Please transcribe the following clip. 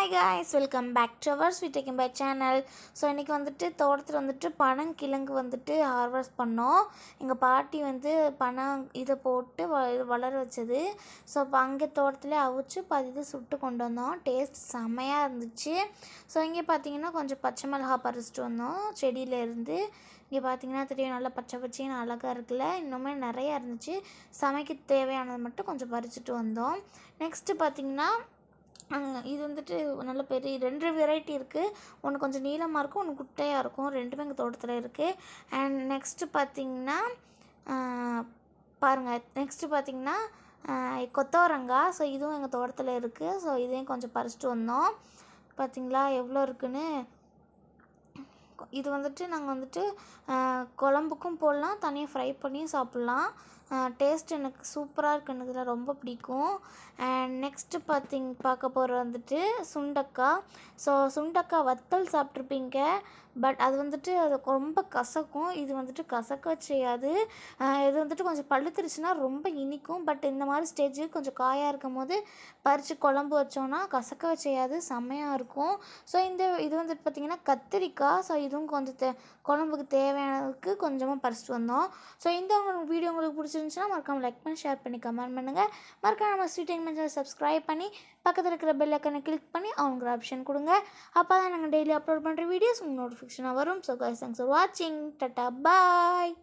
Hi guys, welcome back to our sweet taking by channel. So இன்றைக்கி வந்துட்டு தோட்டத்தில் வந்துட்டு பனங்கிழங்கு வந்துட்டு ஹார்வெஸ்ட் பண்ணோம். எங்கள் பாட்டி வந்து இதை போட்டு வளர வச்சது. ஸோ இப்போ அங்கே தோட்டத்தில் அவிச்சு இது சுட்டு கொண்டு வந்தோம். டேஸ்ட் செம்மையாக இருந்துச்சு. ஸோ இங்கே பார்த்தீங்கன்னா கொஞ்சம் பச்சை மிளகா பறிச்சிட்டு வந்தோம் செடியிலேருந்து. இங்கே பார்த்தீங்கன்னா தெரியும், நல்லா பச்சை பச்சைன்னு அழகாக இருக்குல்ல. இன்னுமே நிறையா இருந்துச்சு. சமைக்க தேவையானது மட்டும் கொஞ்சம் பறிச்சுட்டு வந்தோம். நெக்ஸ்ட்டு பார்த்திங்கன்னா இது வந்துட்டு நல்ல பெரிய 2 வெரைட்டி இருக்குது. ஒன்று கொஞ்சம் நீளமாக இருக்கும், ஒன்று குட்டையாக இருக்கும். ரெண்டுமே எங்கள் தோட்டத்தில் இருக்குது. அண்ட் நெக்ஸ்ட்டு பார்த்திங்கன்னா பாருங்கள், நெக்ஸ்ட்டு பார்த்திங்கன்னா கொத்தவரங்காய். ஸோ இதுவும் எங்கள் தோட்டத்தில் இருக்குது. ஸோ இதையும் கொஞ்சம் பறிச்சிட்டு வந்தோம். பார்த்திங்களா எவ்வளோ இருக்குன்னு. இது வந்துட்டு நாங்கள் வந்துட்டு குழம்புக்கும் போடலாம், தனியாக ஃப்ரை பண்ணியும் சாப்பிட்லாம். டேஸ்ட் எனக்கு சூப்பராக இருக்குது. எனக்கு இதில் ரொம்ப பிடிக்கும். அண்ட் நெக்ஸ்ட்டு பார்க்க போகிற வந்துட்டு சுண்டக்காய். ஸோ சுண்டக்காய் வத்தல் சாப்பிட்ருப்பீங்க. பட் அது வந்துட்டு அது ரொம்ப கசக்கும். இது வந்துட்டு கசக்க செய்யாது. இது வந்துட்டு கொஞ்சம் பழுத்துருச்சுன்னா ரொம்ப இனிக்கும். பட் இந்த மாதிரி ஸ்டேஜுக்கு கொஞ்சம் காயாக இருக்கும் போது பறித்து குழம்பு வச்சோன்னா கசக்க செய்யாது, செம்மையாக இருக்கும். ஸோ இது வந்துட்டு பார்த்திங்கன்னா கத்திரிக்காய். ஸோ இதுவும் கொஞ்சம் குழம்புக்கு தேவையானதுக்கு கொஞ்சமாக பறிச்சிட்டு வந்தோம். ஸோ இந்த வீடியோ உங்களுக்கு பிடிச்சிருந்துச்சுன்னா மறக்காமல் லைக் பண்ணி, ஷேர் பண்ணி, கமெண்ட் பண்ணுங்கள். மறக்காம நம்ம ஸ்வீட் டேக்கிங் பை சேனலை சப்ஸ்கிரைப் பண்ணி பக்கத்தில் இருக்கிற பெல் ஐக்கனை கிளிக் பண்ணி அவங்களுக்கு ஆப்ஷன் கொடுங்க. அப்போ தான் நாங்கள் டெய்லி அப்லோட் பண்ணுற வீடியோஸ் உங்களுக்கு நோட்டிஃபிகேஷனாக வரும். ஸோ கைஸ், தேங்க்ஸ் ஃபார் வாட்சிங். டாடா, பாய்.